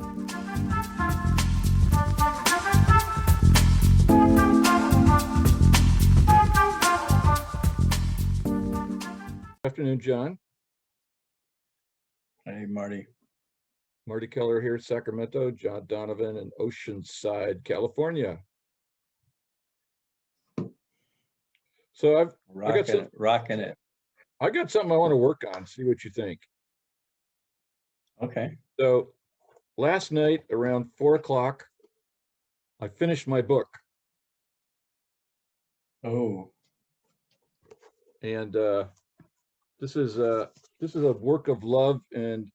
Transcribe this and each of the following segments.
Good afternoon, John. Hey, Marty. Marty Keller here, Sacramento. John Donovan in Oceanside, California. So I Rocking it. I got something I want to work on. See what you think. Okay. So last night around 4 o'clock, I finished my book, Oh, and this is a work of love and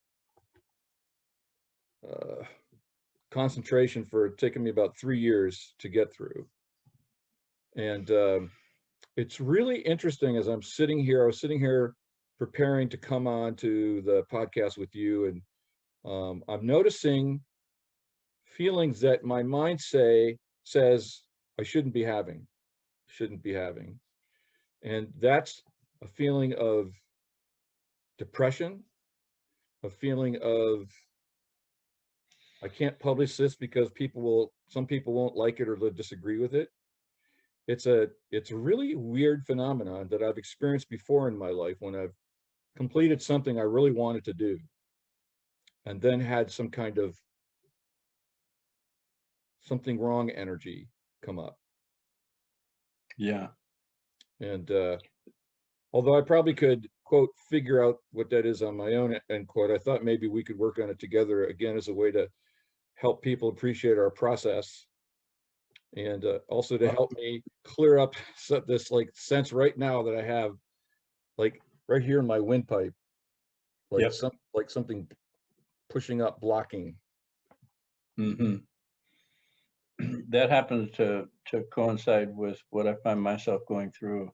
concentration for taking me about 3 years to get through. And it's really interesting as I was sitting here preparing to come on to the podcast with you, and I'm noticing feelings that my mind says I shouldn't be having. And that's a feeling of depression, a feeling of I can't publish this because some people won't like it or they'll disagree with it. It's a really weird phenomenon that I've experienced before in my life when I've completed something I really wanted to do and then had some kind of something wrong energy come up. yeah. And although I probably could, quote, figure out what that is on my own, end quote, I thought maybe we could work on it together again as a way to help people appreciate our process, and also to help me clear up this like sense right now that I have, like right here in my windpipe, like Yep. something pushing up, blocking. Mm-hmm. That happens to coincide with what I find myself going through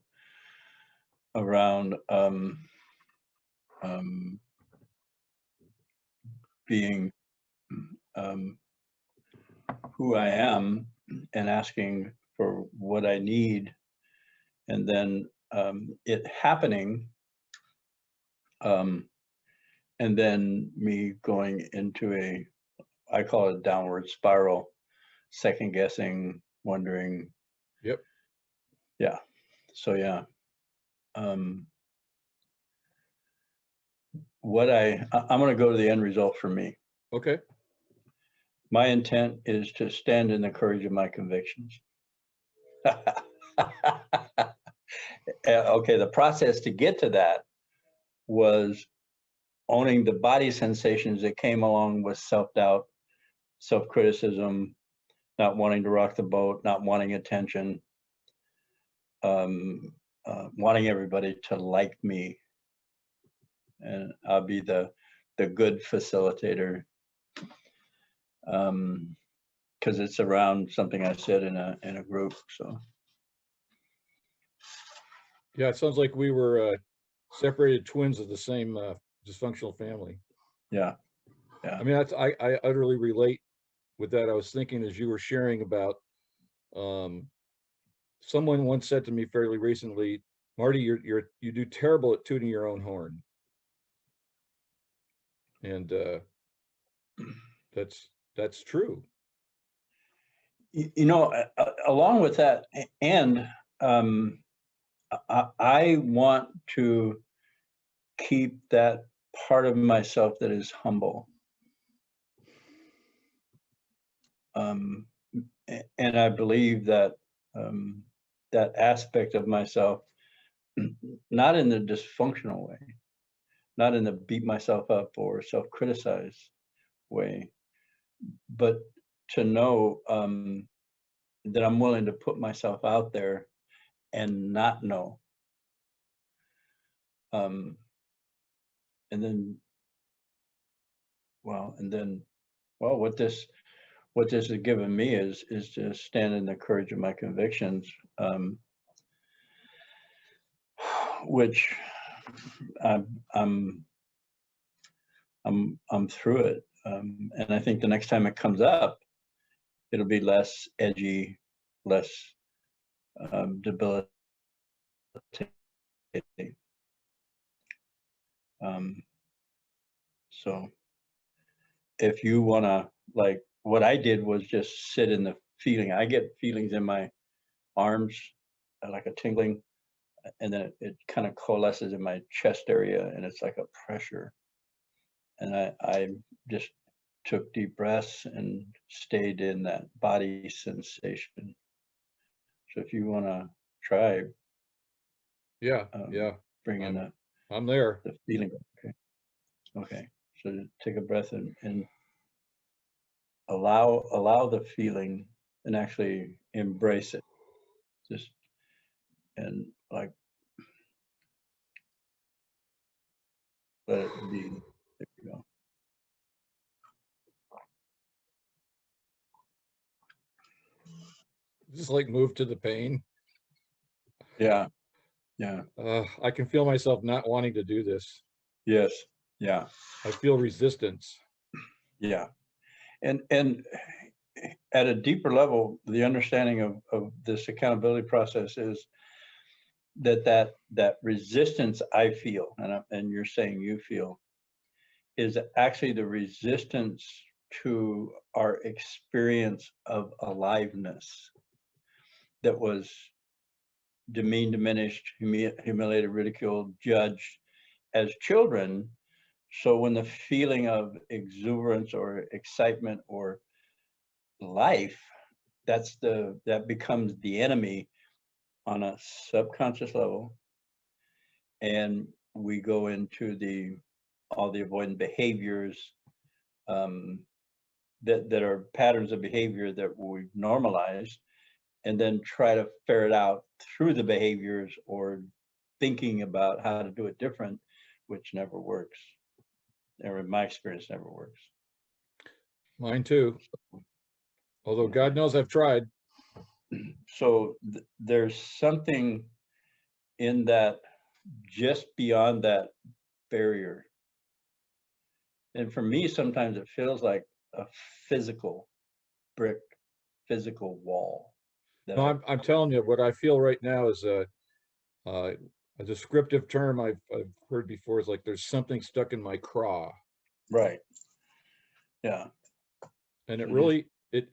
around being who I am and asking for what I need, and then it happening, and then me going into I call it a downward spiral, second guessing, wondering. Yep. Yeah. So yeah. I'm going to go to the end result for me. Okay. My intent is to stand in the courage of my convictions. Okay, the process to get to that was owning the body sensations that came along with self-doubt, self-criticism, not wanting to rock the boat, not wanting attention, wanting everybody to like me. And I'll be the good facilitator, because it's around something I said in a group. So yeah, it sounds like we were separated twins of the same dysfunctional family. yeah. I mean, I utterly relate with that. I was thinking as you were sharing about, someone once said to me fairly recently, Marty, you do terrible at tooting your own horn. And that's true. You know, along with that, and I want to keep that part of myself that is humble. And I believe that that aspect of myself, not in the dysfunctional way, not in the beat myself up or self-criticize way, but to know that I'm willing to put myself out there and not know. And then what this has given me is to stand in the courage of my convictions, which I'm through it, and I think the next time it comes up, it'll be less edgy, less debilitating. So if you want to like what I did was just sit in the feeling. I get feelings in my arms, like a tingling, and then it kind of coalesces in my chest area, and it's like a pressure. And I just took deep breaths and stayed in that body sensation. So if you want to try, Yeah, yeah, bring in I'm there. the feeling. Okay. Okay. So take a breath and allow the feeling and actually embrace it. Just and like let it be. There you go. Just like move to the pain. Yeah. Yeah. I can feel myself not wanting to do this. Yes. Yeah. I feel resistance. Yeah. And at a deeper level, the understanding of this accountability process is that resistance I feel, and you're saying you feel, is actually the resistance to our experience of aliveness that was demeaned, diminished, humiliated, ridiculed, judged as children. So when the feeling of exuberance or excitement or life, that becomes the enemy on a subconscious level, and we go into all the avoidant behaviors, that are patterns of behavior that we've normalized, and then try to ferret out through the behaviors or thinking about how to do it different, which never works. Or in my experience, never works. Mine too. Although God knows I've tried. So there's something in that, just beyond that barrier. And for me, sometimes it feels like a physical brick, physical wall. No, I'm telling you, what I feel right now is a descriptive term I've heard before is like there's something stuck in my craw. Right. Yeah. And it So really it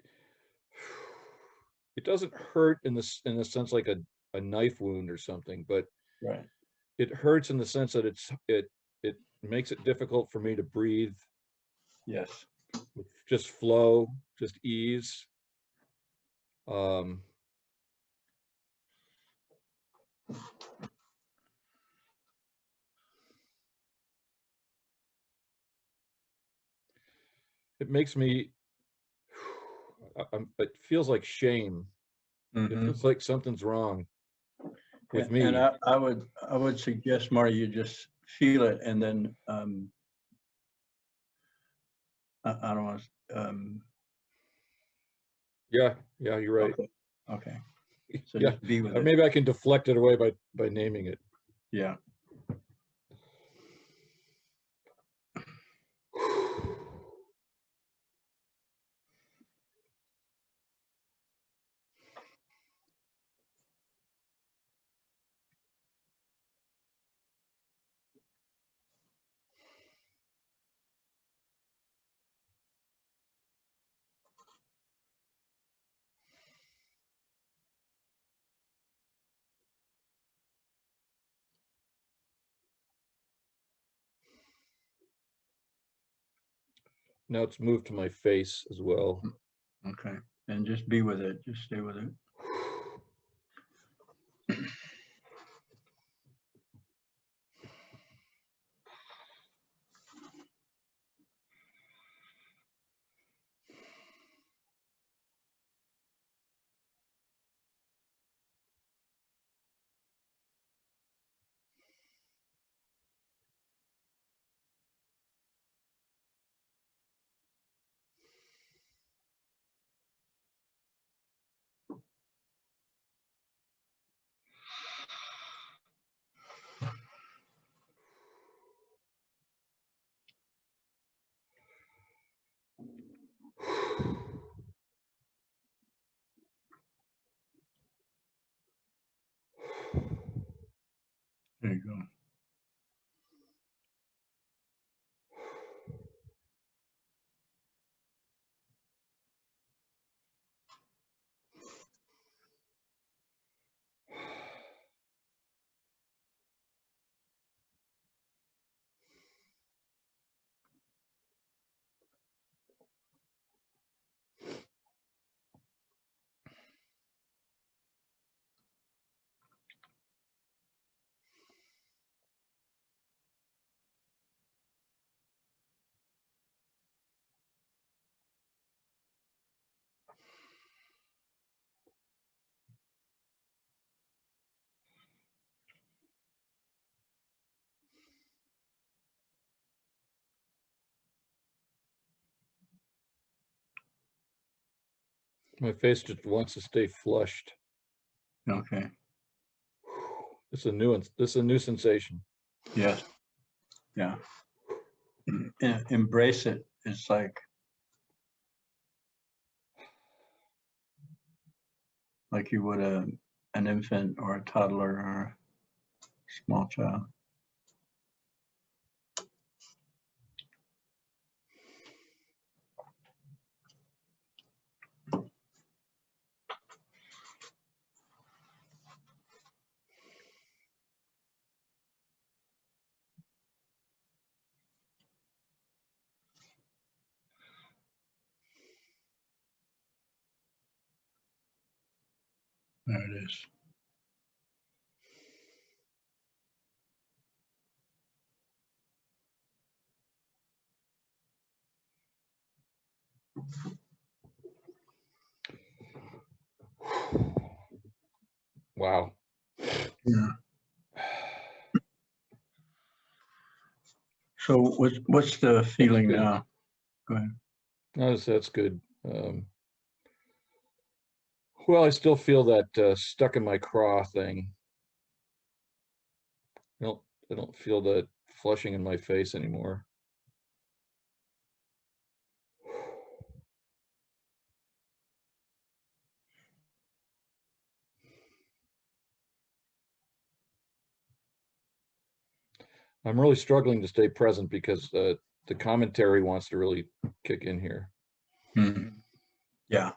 doesn't hurt in the sense like a knife wound or something, but right. it hurts in the sense that it makes it difficult for me to breathe, Yes. just flow, just ease. It makes me, it feels like shame. It Mm-hmm. feels like something's wrong with And me. I would suggest, Marty, you just feel it, and then I don't want to. Yeah, yeah, you're right. Okay. Okay. So Yeah, just be with or it. maybe I can deflect it away by naming it. Yeah. Now it's moved to my face as well. Okay. And just be with it. Just stay with it. My face just wants to stay flushed. Okay. It's a new, this is a new sensation. Yes. Yeah. Embrace it. It's like you would an infant or a toddler or a small child. There it is. Wow. Yeah. So what's the feeling good. now? Go ahead. That's good. Well, I still feel that stuck in my craw thing. I don't feel that flushing in my face anymore. I'm really struggling to stay present because the commentary wants to really kick in here. Mm-hmm. Yeah.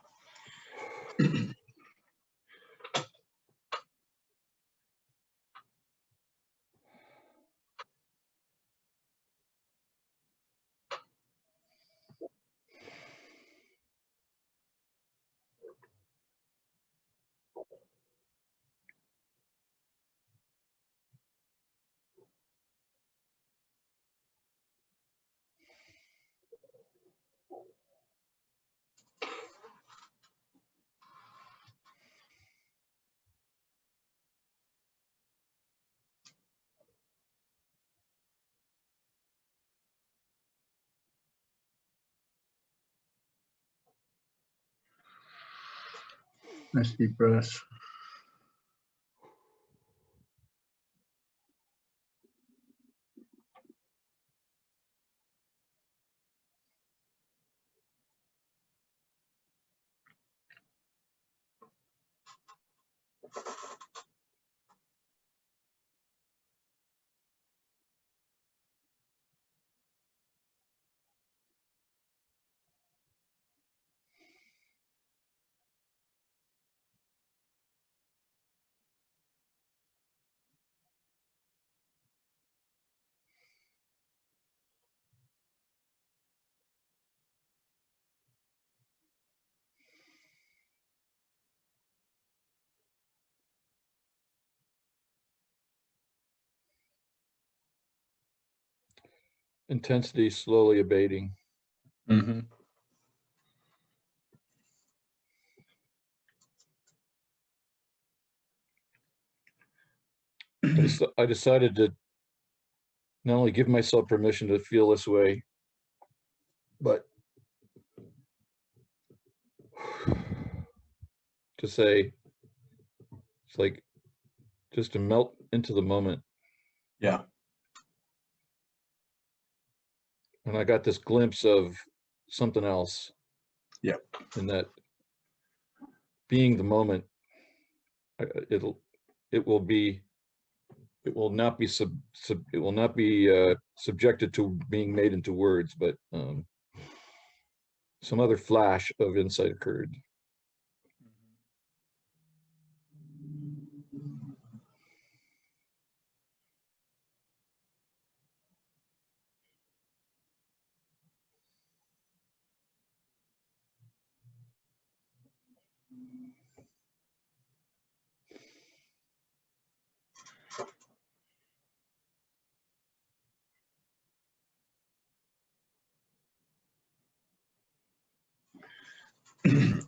Nice deep breaths. Intensity slowly abating. Mm-hmm. I decided to not only give myself permission to feel this way, but to say, it's like just to melt into the moment. Yeah. And I got this glimpse of something else. Yeah. And that being the moment, it will not be subjected to being made into words, but some other flash of insight occurred.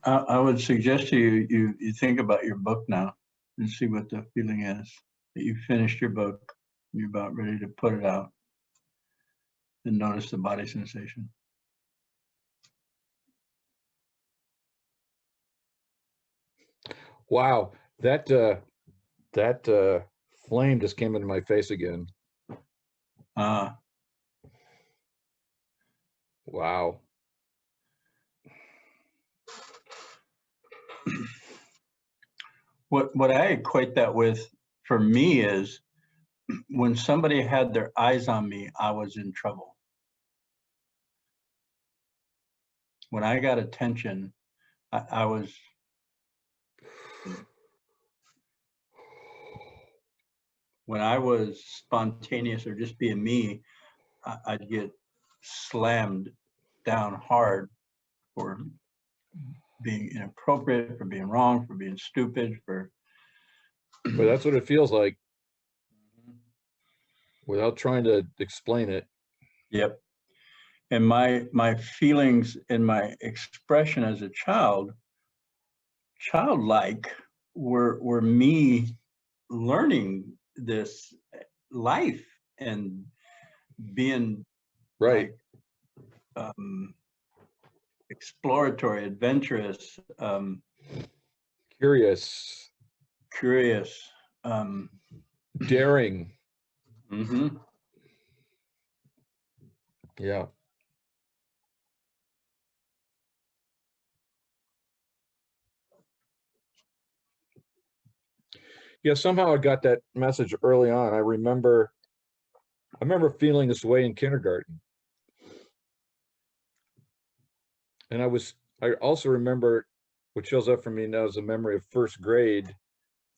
I would suggest to you think about your book now and see what the feeling is. That you finished your book, you're about ready to put it out, and notice the body sensation. Wow, that flame just came into my face again. Wow. What I equate that with for me is when somebody had their eyes on me, I was in trouble. When I got attention, I was when I was spontaneous or just being me, I'd get slammed down hard for being inappropriate, for being wrong, for being stupid, for. But that's what it feels like without trying to explain it. Yep. And my feelings and my expression as a childlike, were me learning this life and being Right. like, exploratory, adventurous, Curious. curious, Daring. mm-hmm. Yeah. Yeah, somehow I got that message early on. I remember feeling this way in kindergarten. And I also remember what shows up for me now is a memory of first grade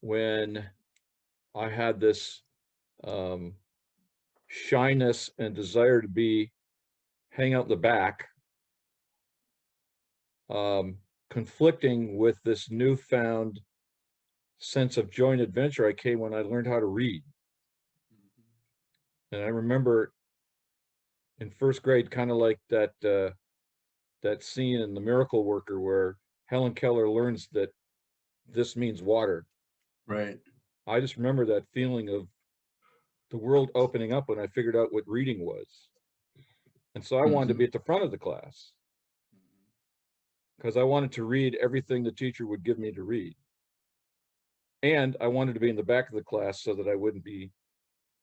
when I had this shyness and desire to hang out in the back, conflicting with this newfound sense of joy and adventure I came when I learned how to read. And I remember in first grade, kind of like that scene in The Miracle Worker where Helen Keller learns that this means water. Right. I just remember that feeling of the world opening up when I figured out what reading was. And so I wanted to be at the front of the class because I wanted to read everything the teacher would give me to read. And I wanted to be in the back of the class so that I wouldn't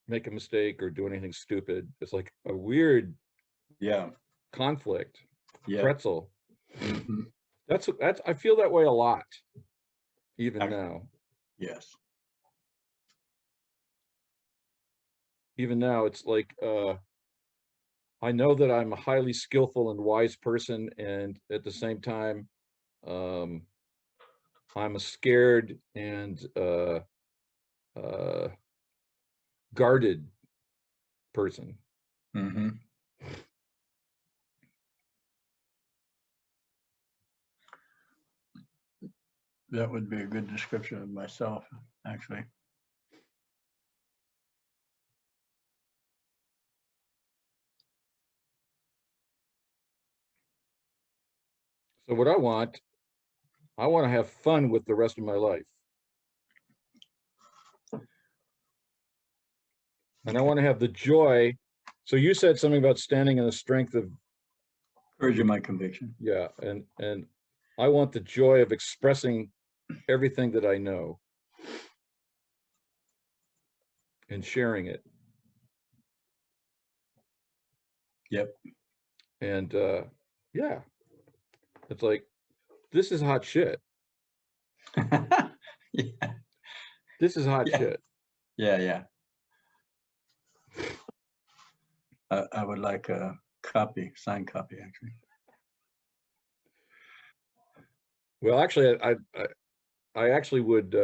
make a mistake or do anything stupid. It's like a weird conflict. Pretzel. Mm-hmm. That's I feel that way a lot, even now. Yes. Even now, it's like I know that I'm a highly skillful and wise person, and at the same time, I'm a scared and guarded person. Mm-hmm. That would be a good description of myself, actually. So what I want to have fun with the rest of my life. And I want to have the joy. So you said something about standing in the strength of courage of my conviction. Yeah, and I want the joy of expressing everything that I know and sharing it. Yep. And yeah, it's like, this is hot shit. Yeah. This is hot shit. Yeah. I would like a signed copy, actually. Well, actually, I actually would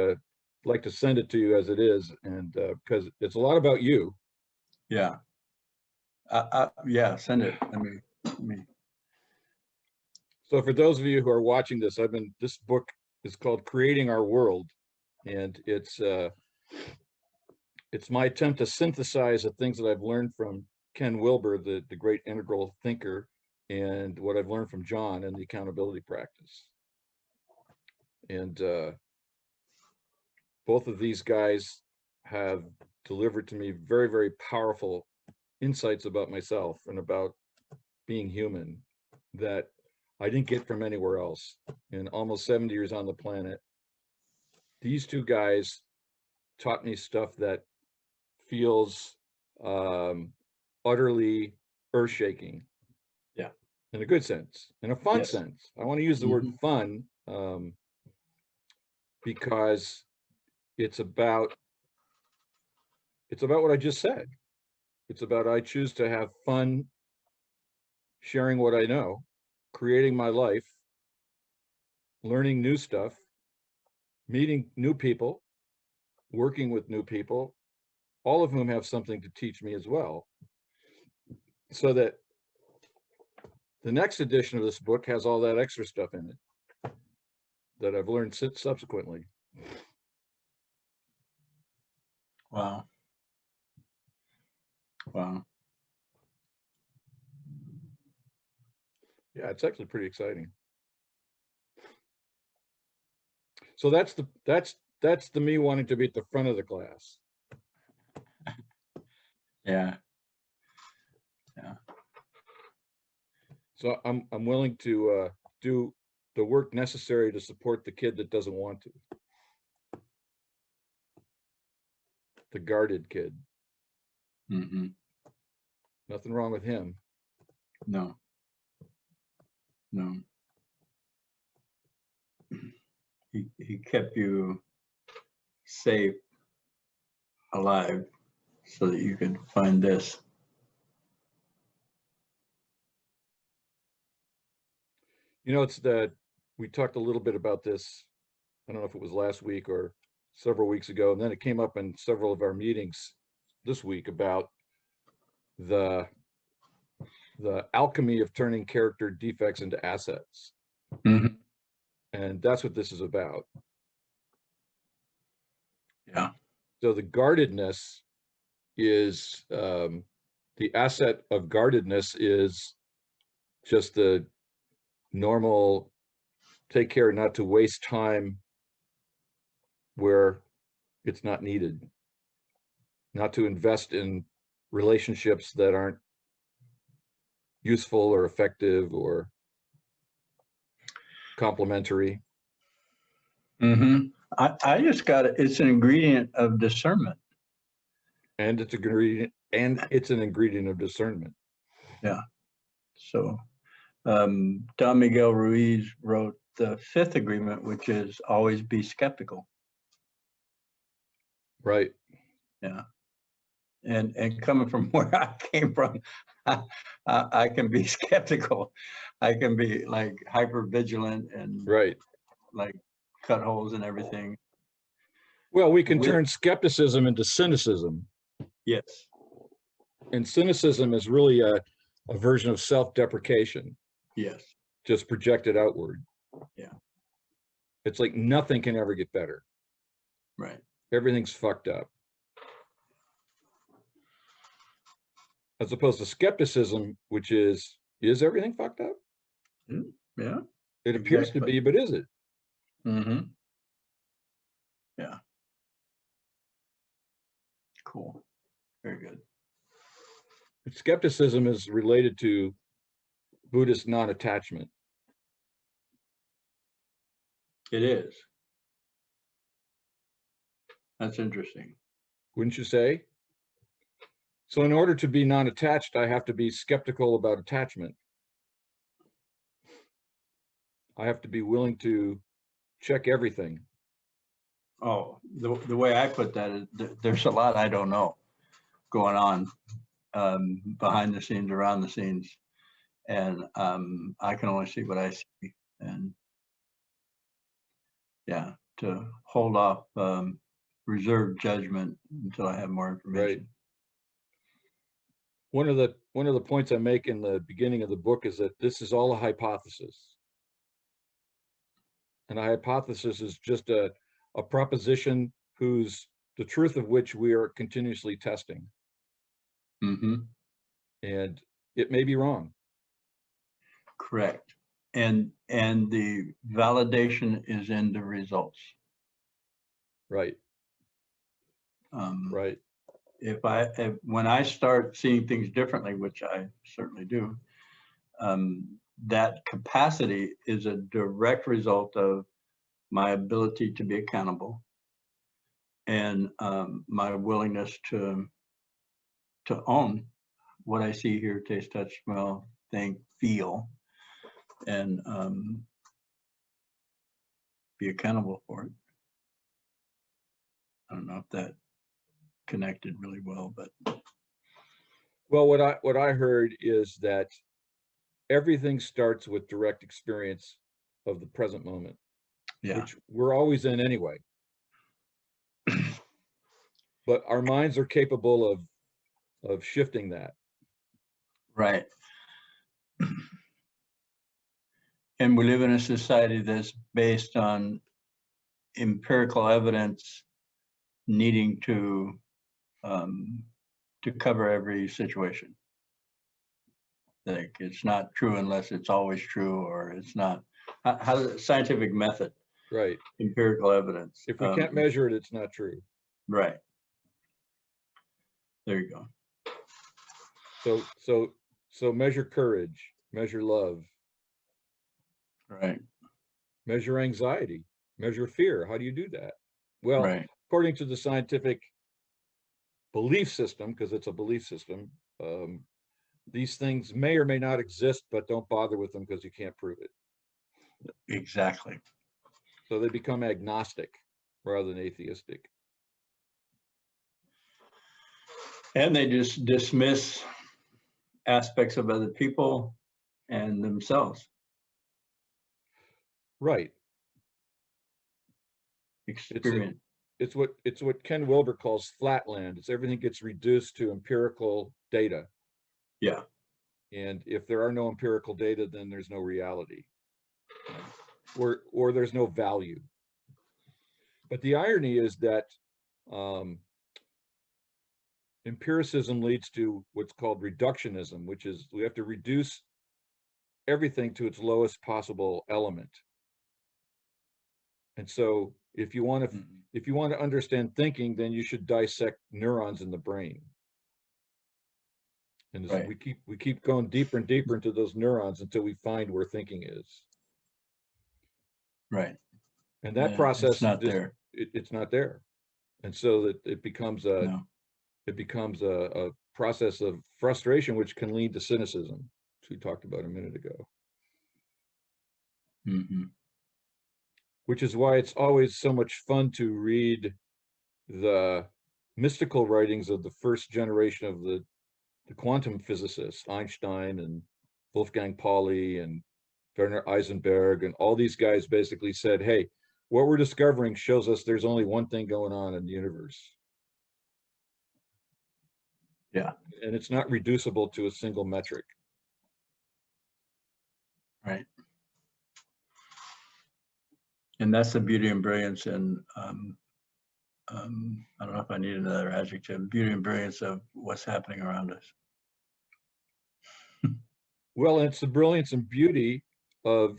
like to send it to you as it is, and because it's a lot about you. Yeah. Yeah, send it. I mean. So for those of you who are watching this, this book is called Creating Our World, and it's my attempt to synthesize the things that I've learned from Ken Wilber, the great integral thinker, and what I've learned from John and the accountability practice. And both of these guys have delivered to me very, very powerful insights about myself and about being human that I didn't get from anywhere else. In almost 70 years on the planet, these two guys taught me stuff that feels utterly earth-shaking. Yeah. In a good sense, in a fun Yes. sense. I want to use the word fun because it's about what I just said. It's about I choose to have fun sharing what I know, creating my life, learning new stuff, meeting new people, working with new people, all of whom have something to teach me as well. So that the next edition of this book has all that extra stuff in it that I've learned subsequently. Wow. Wow. Yeah, it's actually pretty exciting. So that's the me wanting to be at the front of the class. Yeah. Yeah. So I'm willing to do the work necessary to support the kid that doesn't want to. The guarded kid. Mm-hmm. Nothing wrong with him. No. No. He kept you safe, alive, so that you could find this. You know, it's that we talked a little bit about this. I don't know if it was last week or several weeks ago, and then it came up in several of our meetings this week about the alchemy of turning character defects into assets. Mm-hmm. And that's what this is about. Yeah. So the guardedness is the asset of guardedness is just the normal take care not to waste time where it's not needed, not to invest in relationships that aren't useful or effective or complementary. Mm-hmm. I just got it. It's an ingredient of discernment. And it's an ingredient of discernment. Yeah. So Don Miguel Ruiz wrote the fifth agreement, which is always be skeptical. Right. Yeah. And coming from where I came from, I can be skeptical. I can be like hyper vigilant and Right. like cut holes and everything. Well, we can turn skepticism into cynicism. Yes. And cynicism is really a version of self-deprecation. Yes. Just projected outward. Yeah. It's like nothing can ever get better. Right. Everything's fucked up. As opposed to skepticism, which is everything fucked up? Yeah. It appears to be, but is it? Mm-hmm. Yeah. Cool. Very good. Skepticism is related to Buddhist non-attachment. It is. That's interesting. Wouldn't you say? So in order to be non-attached, I have to be skeptical about attachment. I have to be willing to check everything. Oh, the way I put that is there's a lot I don't know going on behind the scenes, around the scenes. And I can only see what I see. And yeah, to hold off reserve judgment until I have more information. Right. One of the points I make in the beginning of the book is that this is all a hypothesis. And a hypothesis is just a proposition the truth of which we are continuously testing. Mm-hmm. And it may be wrong. Correct. And the validation is in the results. Right. Right. When I start seeing things differently, which I certainly do, that capacity is a direct result of my ability to be accountable and my willingness to own what I see, hear, taste, touch, smell, think, feel, and be accountable for it. I don't know if that connected really well, but Well, what I heard is that everything starts with direct experience of the present moment, yeah, which we're always in anyway. But our minds are capable of shifting that. right. And we live in a society that's based on empirical evidence needing to cover every situation. Like, it's not true unless it's always true, or it's not. How scientific method, Right. empirical evidence. If we can't measure it, it's not true. Right. There you go. So measure courage, measure love, Right. measure anxiety, measure fear. How do you do that? Well, Right. according to the scientific belief system, because it's a belief system, these things may or may not exist, but don't bother with them because you can't prove it. Exactly. So they become agnostic rather than atheistic. And they just dismiss aspects of other people and themselves. Right. Experience. It's what Ken Wilber calls flatland. It's everything gets reduced to empirical data. Yeah. And if there are no empirical data, then there's no reality, or there's no value. But the irony is that empiricism leads to what's called reductionism, which is we have to reduce everything to its lowest possible element. And so if you want to understand thinking, then you should dissect neurons in the brain. And Right. we keep going deeper and deeper into those neurons until we find where thinking is. Right. And that process it's not there. It's not there. And so that it becomes a process of frustration, which can lead to cynicism, which we talked about a minute ago. Mm-hmm. Which is why it's always so much fun to read the mystical writings of the first generation of the quantum physicists, Einstein and Wolfgang Pauli and Werner Heisenberg, and all these guys basically said, hey, what we're discovering shows us there's only one thing going on in the universe. Yeah. And it's not reducible to a single metric. Right. And that's the beauty and brilliance, and I don't know if I need another adjective, beauty and brilliance of what's happening around us. Well, it's the brilliance and beauty of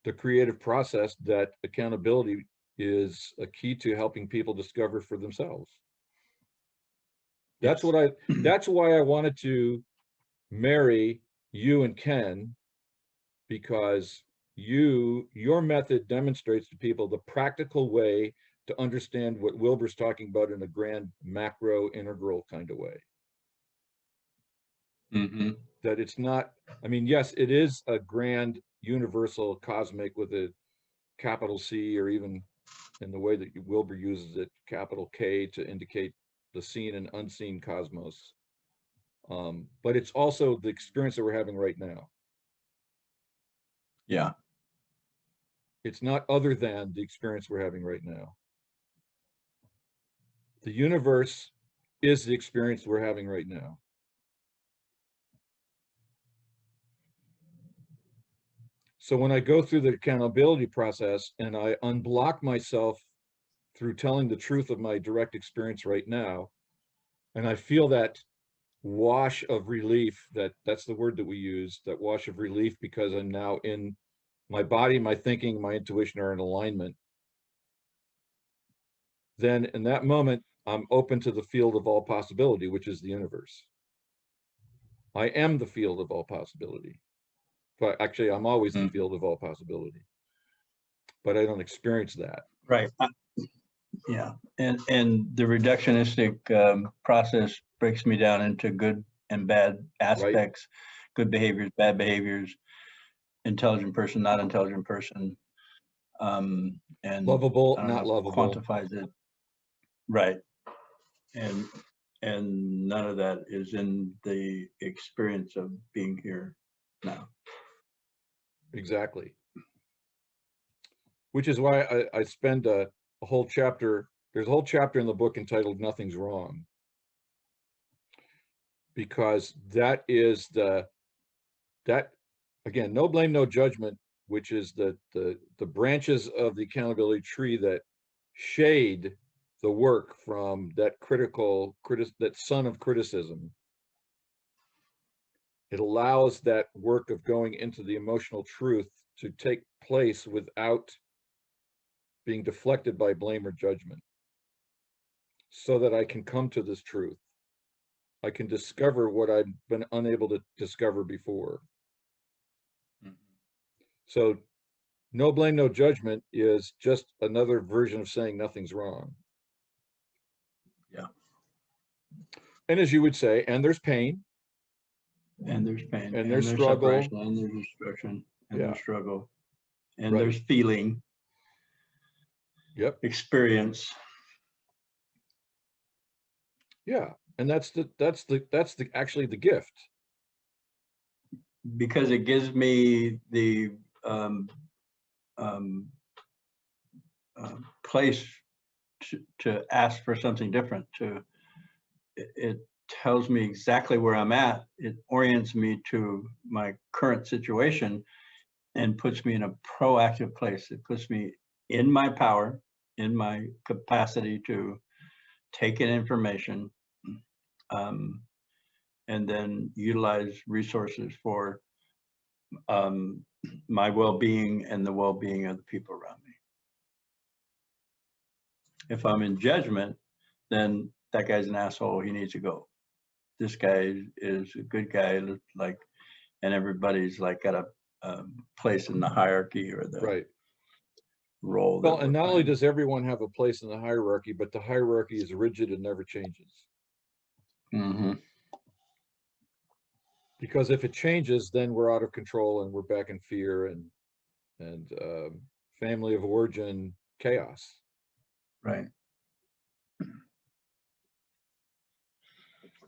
the creative process that accountability is a key to helping people discover for themselves. That's Yes. that's why I wanted to marry you and Ken, because your method demonstrates to people the practical way to understand what Wilber's talking about in a grand macro integral kind of way. Mm-hmm. That it's not, I mean, yes, it is a grand universal cosmic with a capital C, or even in the way that Wilber uses it, capital K, to indicate the seen and unseen cosmos. But it's also the experience that we're having right now. Yeah. It's not other than the experience we're having right now. The universe is the experience we're having right now. So when I go through the accountability process and I unblock myself through telling the truth of my direct experience right now, and I feel that wash of relief, that's the word that we use, that wash of relief, because I'm now in my body, my thinking, my intuition are in alignment. Then in that moment, I'm open to the field of all possibility, which is the universe. I am the field of all possibility. But actually, I'm always the field of all possibility. But I don't experience that. Right. Yeah, and the reductionistic process breaks me down into good and bad aspects, good behaviors, bad behaviors, intelligent person, not intelligent person, and Lovable, I don't not know, lovable. quantifies it, right? And none of that is in the experience of being here now. Exactly. Which is why I spend a whole chapter, there's a whole chapter in the book entitled Nothing's Wrong. Because that is again, no blame, no judgment, which is the branches of the accountability tree that shade the work from that that sun of criticism. It allows that work of going into the emotional truth to take place without being deflected by blame or judgment, so that I can come to this truth. I can discover what I've been unable to discover before. So no blame, no judgment is just another version of saying nothing's wrong. Yeah. And as you would say, and there's pain. And there's pain. And there's struggle. Separation, and there's destruction. And Yeah. there's struggle. And Right. there's feeling. Yep. Experience. Yeah. And that's actually the gift. Because it gives me the place to ask for something different. It tells me exactly where I'm at. It orients me to my current situation and puts me in a proactive place. It puts me in my power, in my capacity to take in information, and then utilize resources for my well-being and the well-being of the people around me. If I'm in judgment, then that guy's an asshole, he needs to go. This guy is a good guy, like, and everybody's like got a place in the hierarchy or the role. Well, and not only does everyone have a place in the hierarchy, but the hierarchy is rigid and never changes. Mm-hmm. Because if it changes, then we're out of control and we're back in fear and family of origin chaos. Right.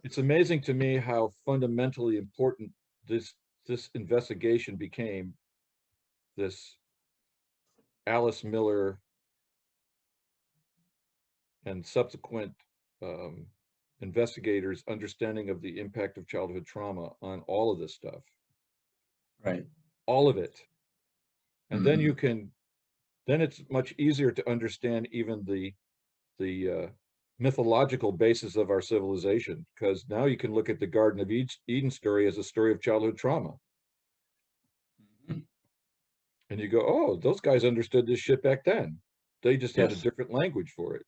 It's amazing to me how fundamentally important this investigation became. This Alice Miller and subsequent investigators' understanding of the impact of childhood trauma on all of this stuff. Right. All of it. And Mm-hmm. then it's much easier to understand even the mythological basis of our civilization, because now you can look at the Garden of Eden story as a story of childhood trauma. Mm-hmm. And you go, oh, those guys understood this shit back then. They just had a different language for it.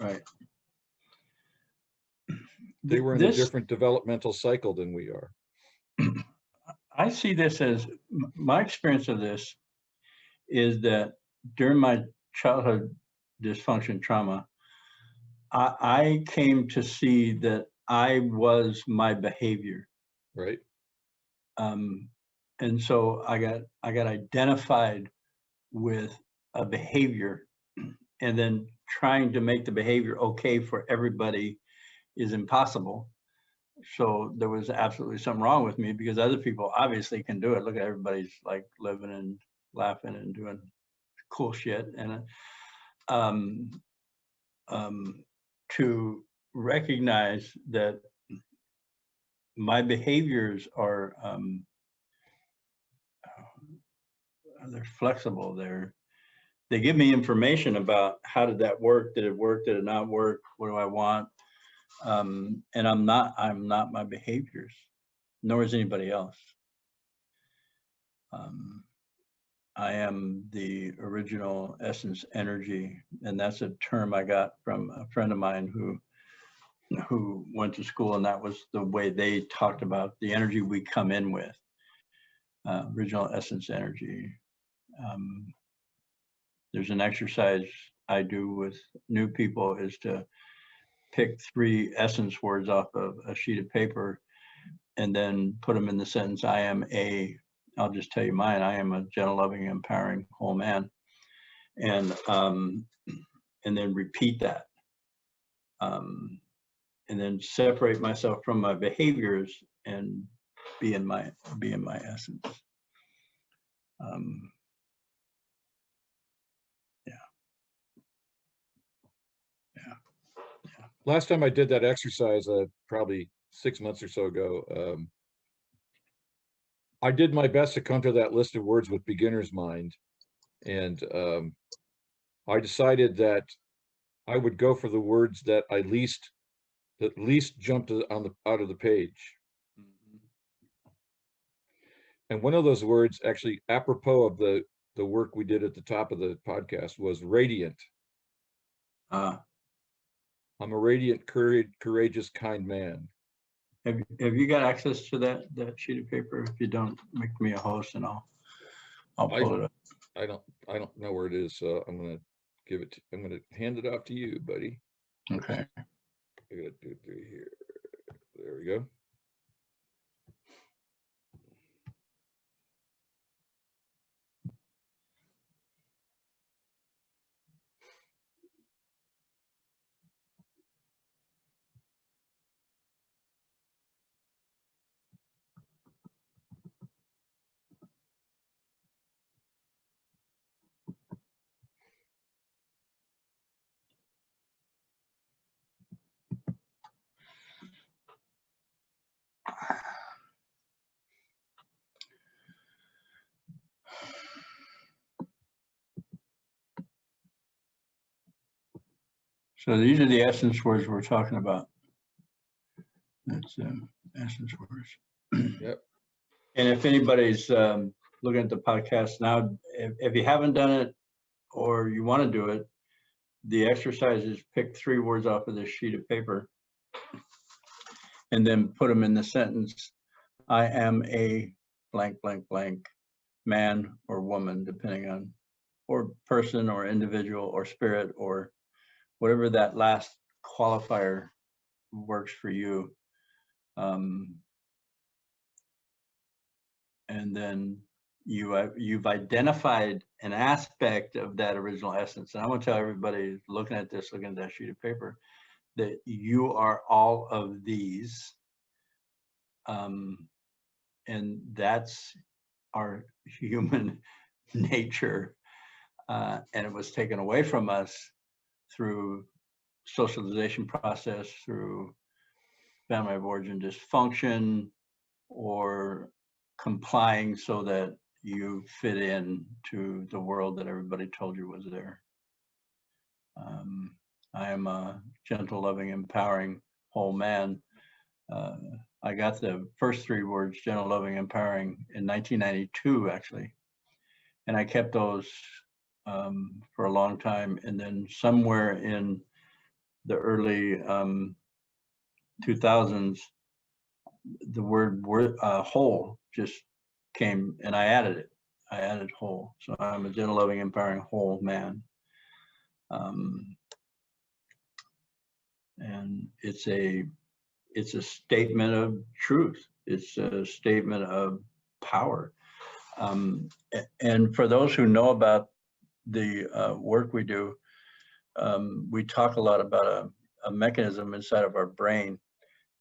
Right. They were in a different developmental cycle than we are. I see this as, my experience of this is that during my childhood dysfunction trauma, I came to see that I was my behavior. Right. And so I got identified with a behavior, and then trying to make the behavior okay for everybody is impossible. So there was absolutely something wrong with me, because other people obviously can do it. Look at everybody's like living and laughing and doing cool shit. And to recognize that my behaviors are they're flexible. They give me information about how did that work? Did it work? Did it not work? What do I want? And I'm not my behaviors, nor is anybody else. I am the original essence energy, and that's a term I got from a friend of mine who went to school, and that was the way they talked about the energy we come in with. Original essence energy. There's an exercise I do with new people is to pick 3 essence words off of a sheet of paper and then put them in the sentence, I'll just tell you mine, I am a gentle, loving, empowering whole man. And then repeat that. And then separate myself from my behaviors and be in my essence. Last time I did that exercise, probably 6 months or so ago, I did my best to come to that list of words with beginner's mind. And I decided that I would go for the words that least jumped out of the page. And one of those words, actually apropos of the work we did at the top of the podcast, was radiant. I'm a radiant, courageous, kind man. Have you got access to that sheet of paper? If you don't, make me a host and I'll pull it up. I don't know where it is, so I'm gonna hand it off to you, buddy. Okay. I gotta do it through here. There we go. So these are the essence words we're talking about. That's essence words. Yep. And if anybody's looking at the podcast now, if you haven't done it or you want to do it, the exercise is pick 3 words off of this sheet of paper and then put them in the sentence, I am a blank, blank, blank man or woman, depending on, or person or individual or spirit or whatever that last qualifier works for you. And then you've identified an aspect of that original essence. And I want to tell everybody looking at that sheet of paper, that you are all of these. And that's our human nature. And it was taken away from us through socialization process, through family of origin dysfunction, or complying so that you fit in to the world that everybody told you was there. I am a gentle, loving, empowering whole man. I got the first 3 words, gentle, loving, empowering, in 1992, actually. And I kept those for a long time. And then somewhere in the early 2000s, the word whole just came, and I added it. I added whole. So I'm a gentle, loving, empowering whole man. And it's a statement of truth. It's a statement of power. And for those who know about the work we do, we talk a lot about a mechanism inside of our brain,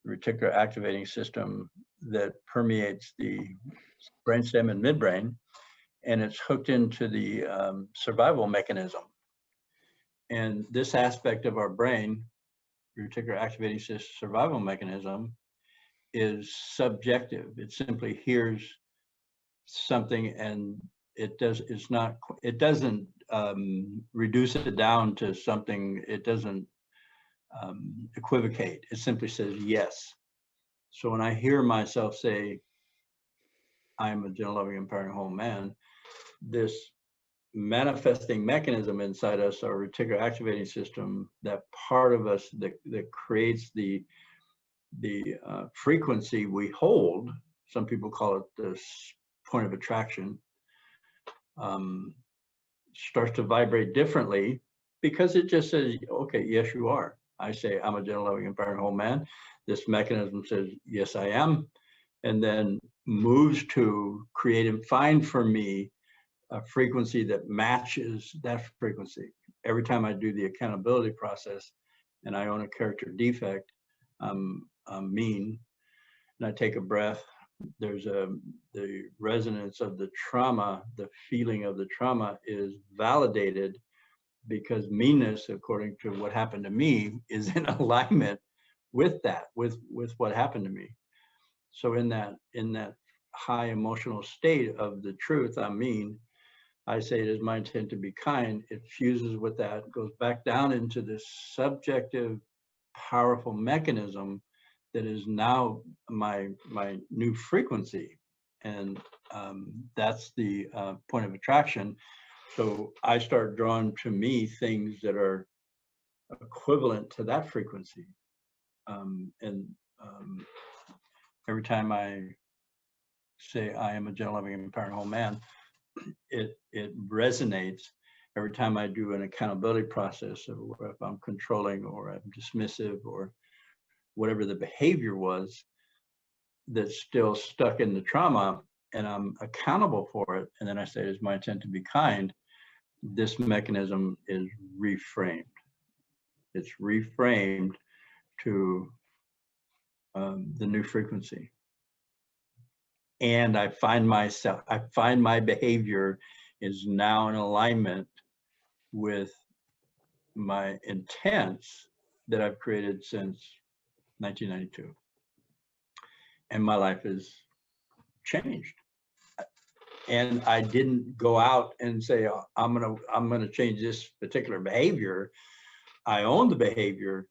the reticular activating system, that permeates the brainstem and midbrain, and it's hooked into the survival mechanism. And this aspect of our brain, reticular activating system survival mechanism, is subjective. It simply hears something and it doesn't reduce it down to something. It doesn't equivocate. It simply says yes. So when I hear myself say, I'm a gentle, loving, empowering whole man, this manifesting mechanism inside us, our reticular activating system, that part of us that creates the frequency we hold, some people call it the point of attraction, starts to vibrate differently because it just says, okay, yes, you are. I say, I'm a gentle, loving, empowering whole man. This mechanism says, yes, I am. And then moves to create and find for me a frequency that matches that frequency. Every time I do the accountability process and I own a character defect, I'm mean, and I take a breath, there's the resonance of the trauma, the feeling of the trauma is validated because meanness, according to what happened to me, is in alignment with that, with what happened to me. So in that high emotional state of the truth, I'm mean, I say it is my intent to be kind. It fuses with that, goes back down into this subjective, powerful mechanism that is now my new frequency, and that's the point of attraction. So I start drawing to me things that are equivalent to that frequency, and every time I say I am a gentle, loving, empowering whole man, it resonates. Every time I do an accountability process, or if I'm controlling or I'm dismissive or whatever the behavior was that's still stuck in the trauma, and I'm accountable for it, and then I say it's my intent to be kind, this mechanism is reframed. It's reframed to the new frequency. And I find my behavior is now in alignment with my intents that I've created since 1992. And my life has changed. And I didn't go out and say, oh, I'm gonna change this particular behavior. I owned the behavior,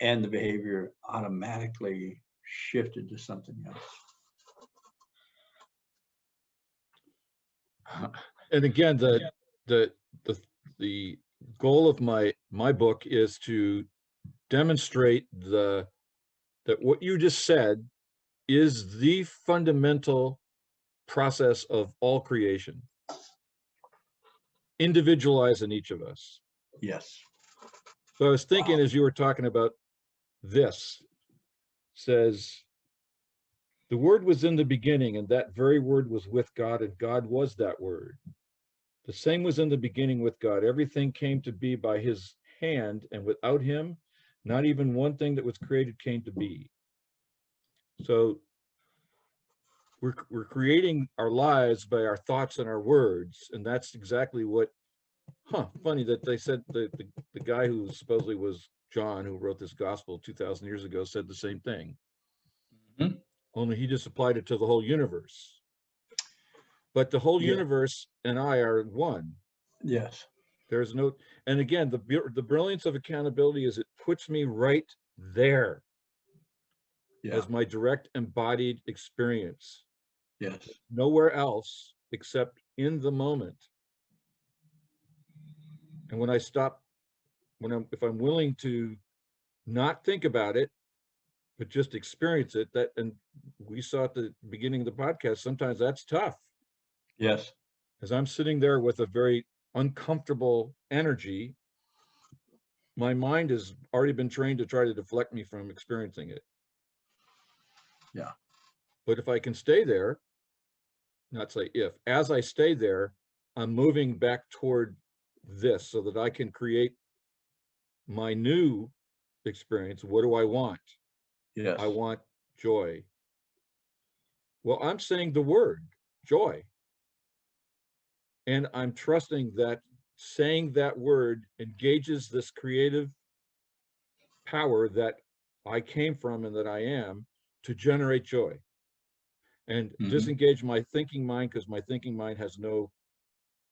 and the behavior automatically shifted to something else. And again, the goal of my book is to demonstrate that what you just said is the fundamental process of all creation, individualizing each of us. Yes. So I was thinking, Wow. as you were talking about this, says, the word was in the beginning, and that very word was with God, and God was that word. The same was in the beginning with God. Everything came to be by his hand, and without him, not even one thing that was created came to be. So we're creating our lives by our thoughts and our words, and that's exactly what, funny that they said the guy who supposedly was John, who wrote this gospel 2,000 years ago, said the same thing. Mm-hmm. Only he just applied it to the whole universe. But the whole universe and I are one. Yes. There's no, and again, the brilliance of accountability is it puts me right there as my direct embodied experience. Yes. Nowhere else except in the moment. And when I stop, if I'm willing to not think about it, but just experience it, that, and we saw at the beginning of the podcast, sometimes that's tough. Yes. As I'm sitting there with a very uncomfortable energy, my mind has already been trained to try to deflect me from experiencing it. Yeah. But if I can stay there, not say if, as I stay there, I'm moving back toward this so that I can create my new experience. What do I want? Yes. I want joy. Well, I'm saying the word joy. And I'm trusting that saying that word engages this creative power that I came from and that I am to generate joy. And disengage my thinking mind, because my thinking mind has no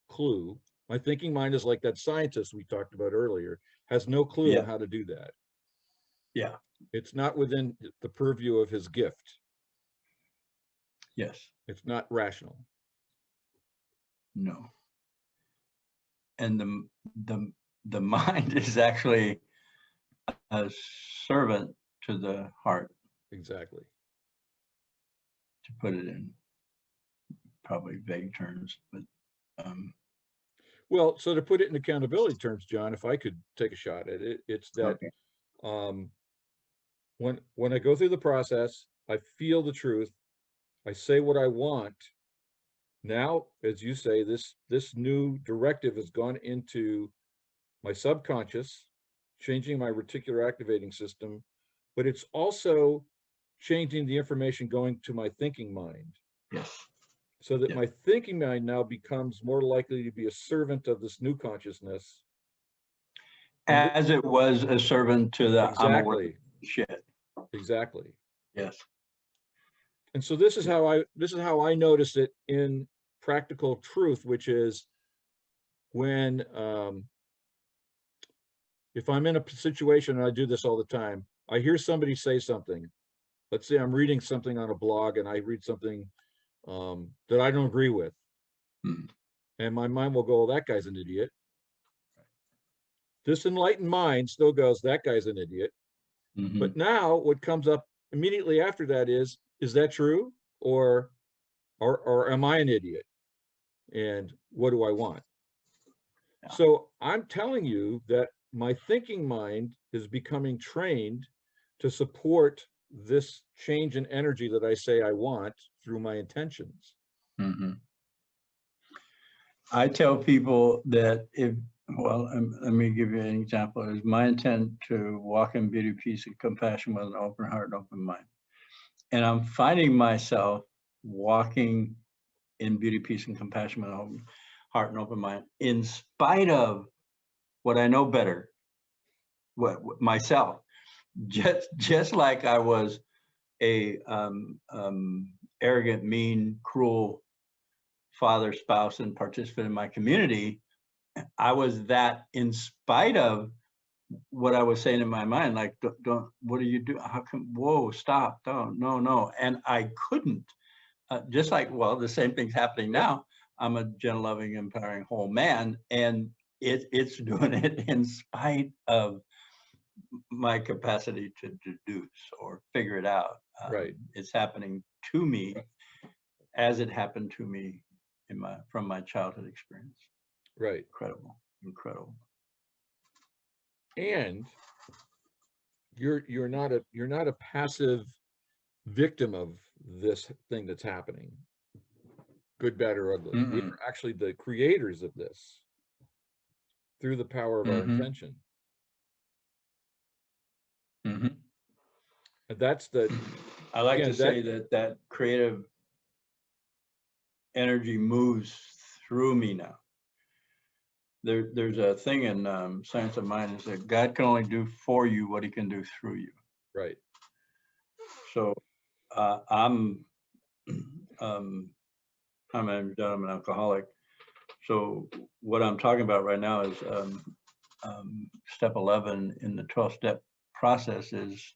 clue. My thinking mind is like that scientist we talked about earlier, has no clue on how to do that. Yeah. It's not within the purview of his gift. Yes. It's not rational. No. And the mind is actually a servant to the heart. Exactly. To put it in probably vague terms, but Well, so to put it in accountability terms, John, if I could take a shot at it, it's that Okay. When I go through the process, I feel the truth, I say what I want. Now, as you say, this new directive has gone into my subconscious, changing my reticular activating system, but it's also changing the information going to my thinking mind. Yes. So that Yeah. my thinking mind now becomes more likely to be a servant of this new consciousness. As it was a servant to the I'm a worthy shit. Exactly. Yes. And so this is how I notice it in practical truth, which is when if I'm in a situation, and I do this all the time, I hear somebody say something. Let's say I'm reading something on a blog and I read something that I don't agree with. Hmm. And my mind will go, well, that guy's an idiot. This enlightened mind still goes, that guy's an idiot. Mm-hmm. But now what comes up immediately after that is that true? Or am I an idiot? And what do I want? Yeah. So I'm telling you that my thinking mind is becoming trained to support this change in energy that I say I want through my intentions. Mm-hmm. I tell people that let me give you an example. It is my intent to walk in beauty, peace, and compassion with an open heart and open mind. And I'm finding myself walking in beauty, peace, and compassion with an open heart and open mind, in spite of what I know better, what myself. Just like I was a arrogant, mean, cruel father, spouse, and participant in my community, I was that in spite of what I was saying in my mind, like, don't what do you do? How come, whoa, stop, don't, no. And I couldn't, just like, well, the same thing's happening now. I'm a gentle, loving, empowering whole man, and it's doing it in spite of my capacity to deduce or figure it out. Right. It's happening to me as it happened to me from my childhood experience. Right. Incredible. And you're not a passive victim of this thing that's happening, good, bad, or ugly. Mm-mm. We are actually the creators of this through the power of our intention. Mm-hmm. And that's the. I like to say that creative energy moves through me now. There's a thing in Science of Mind, is that God can only do for you what he can do through you. Right. So I'm an alcoholic. So what I'm talking about right now is step 11 in the 12-step process is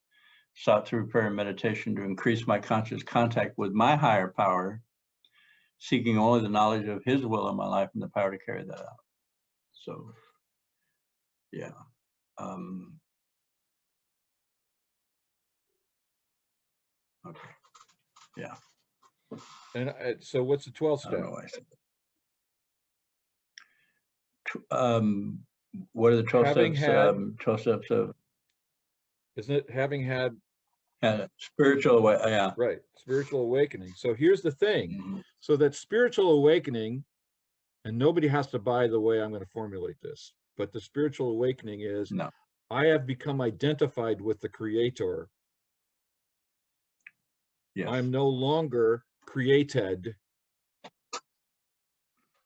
sought through prayer and meditation to increase my conscious contact with my higher power, seeking only the knowledge of his will in my life and the power to carry that out. So, yeah. Okay. Yeah. And so what's the 12th step? I don't know why I said that. What are the 12 steps? 12 steps of. Isn't it having had spiritual way? Yeah. Right. Spiritual awakening. So here's the thing. Mm-hmm. So that spiritual awakening, and nobody has to buy the way I'm going to formulate this, but the spiritual awakening is, no, I have become identified with the creator. Yes. I'm no longer created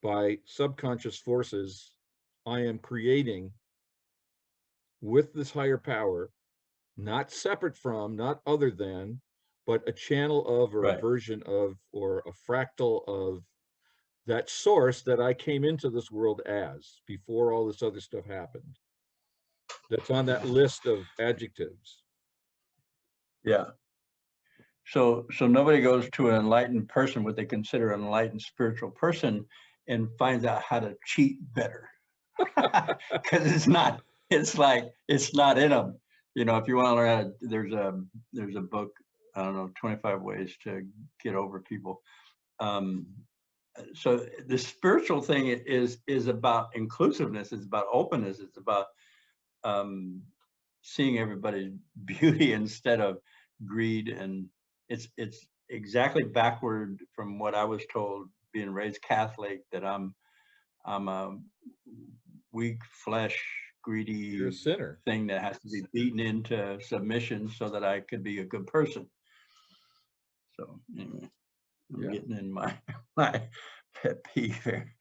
by subconscious forces. I am creating with this higher power, not separate from, not other than, but a channel of, or a version of, or a fractal of that source that I came into this world as before all this other stuff happened. That's on that list of adjectives. Yeah. So nobody goes to an enlightened person, what they consider an enlightened spiritual person, and finds out how to cheat better. Because it's not in them. You know, if you want to learn how to, there's a book, I don't know, 25 ways to get over people. so the spiritual thing is about inclusiveness. It's about openness. It's about seeing everybody's beauty instead of greed. And it's exactly backward from what I was told being raised Catholic, that I'm a weak flesh, greedy You're a sinner. thing that has to be beaten into submission so that I could be a good person. So anyway, I'm getting in my pet peeve here.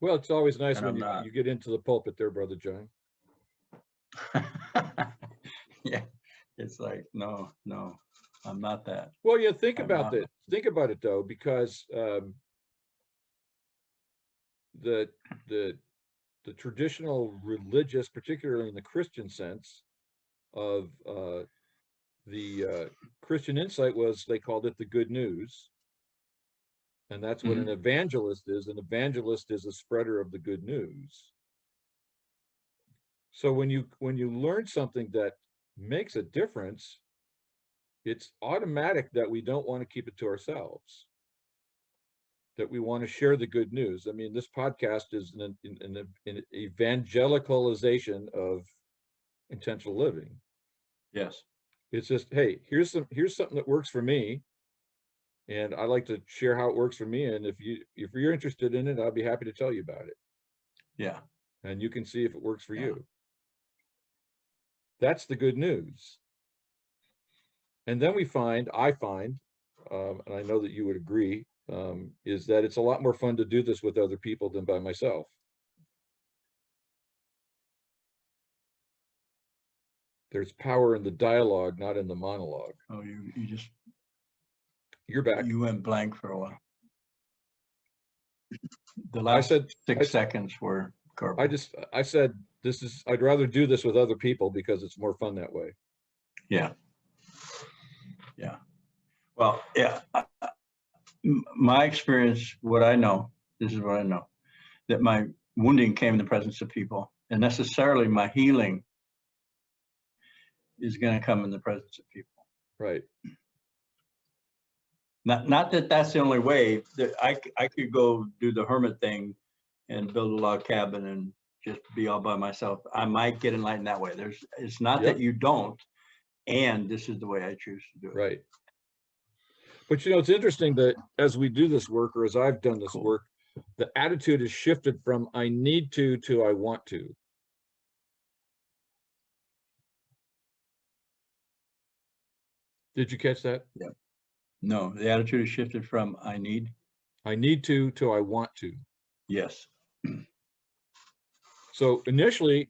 Well, it's always nice and when you get into the pulpit there, Brother John. Yeah, it's like, no, I'm not that. Well, yeah, think about that. Think about it though, because the traditional religious, particularly in the Christian sense of the Christian insight, was they called it the good news. And that's what an evangelist is. An evangelist is a spreader of the good news. So when you learn something that makes a difference, it's automatic that we don't want to keep it to ourselves, that we want to share the good news. I mean, this podcast is an evangelicalization of intentional living. Yes. It's just, hey, here's something that works for me, and I like to share how it works for me. And if you're interested in it, I'll be happy to tell you about it. Yeah. And you can see if it works for you. That's the good news. And then I find, and I know that you would agree, is that it's a lot more fun to do this with other people than by myself. There's power in the dialogue, not in the monologue. Oh, You're back. You went blank for a while. The last 6 seconds were garbage. I said, I'd rather do this with other people because it's more fun that way. Yeah. Yeah. Well, yeah. My experience, what I know, this is what I know, that my wounding came in the presence of people, and necessarily my healing is going to come in the presence of people. Right. Not that that's the only way. That I could go do the hermit thing and build a log cabin and just be all by myself. I might get enlightened that way. It's not that you don't, and this is the way I choose to do it. Right. But it's interesting that as we do this work, or as I've done this work, the attitude is shifted from I need to I want to. Did you catch that? Yeah. No, the attitude is shifted from I need to I want to. Yes. So initially,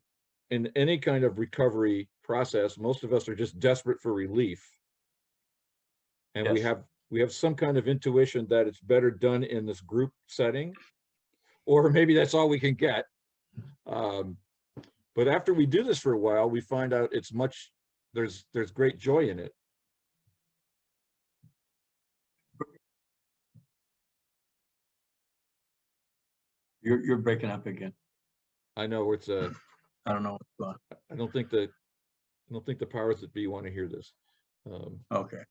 in any kind of recovery process, most of us are just desperate for relief. And we have some kind of intuition that it's better done in this group setting, or maybe that's all we can get. But after we do this for a while, we find out there's great joy in it. You're breaking up again. I know it's I don't know what's going on. I don't think the powers that be want to hear this. Okay.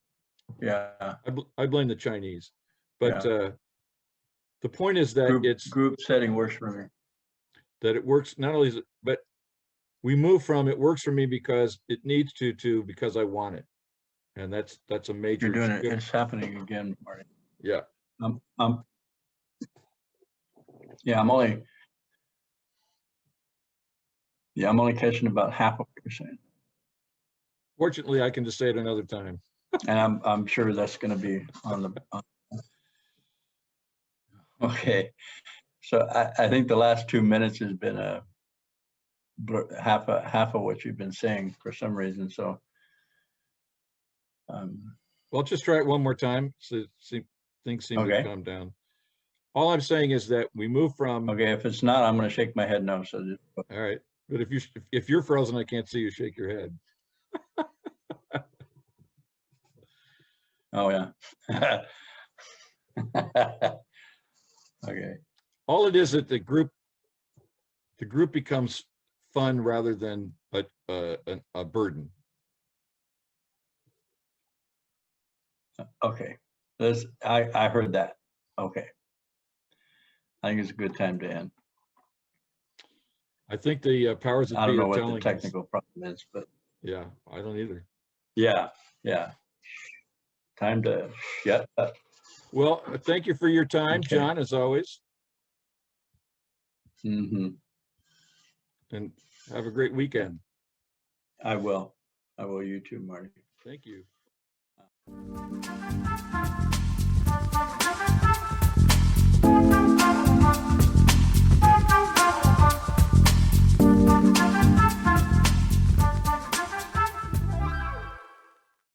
Yeah. I blame the Chinese, but the point is that group setting works for me. That it works not only, but we move from it works for me because it needs to because I want it, and that's a major. You're doing it. It's happening again, Marty. Yeah. I'm only catching about half of what you're saying. Fortunately, I can just say it another time. And I'm sure that's going to be on the. Okay, so I think the last 2 minutes has been a half of what you've been saying for some reason. So. Well, just try it one more time. So things seem to calm down. All I'm saying is that we move from. Okay, if it's not, I'm going to shake my head no. So. All right, but if you're frozen, I can't see you shake your head. Oh yeah. Okay. All it is that the group becomes fun rather than a burden. Okay. I heard that. Okay. I think it's a good time to end. I think the powers that I don't be know are what the telling us. technical problem is, but Yeah, I don't either. yeah. Time to shut up. Well, thank you for your time, Okay. John, as always, Mm-hmm. and have a great weekend. I will. You too, Marty. Thank you.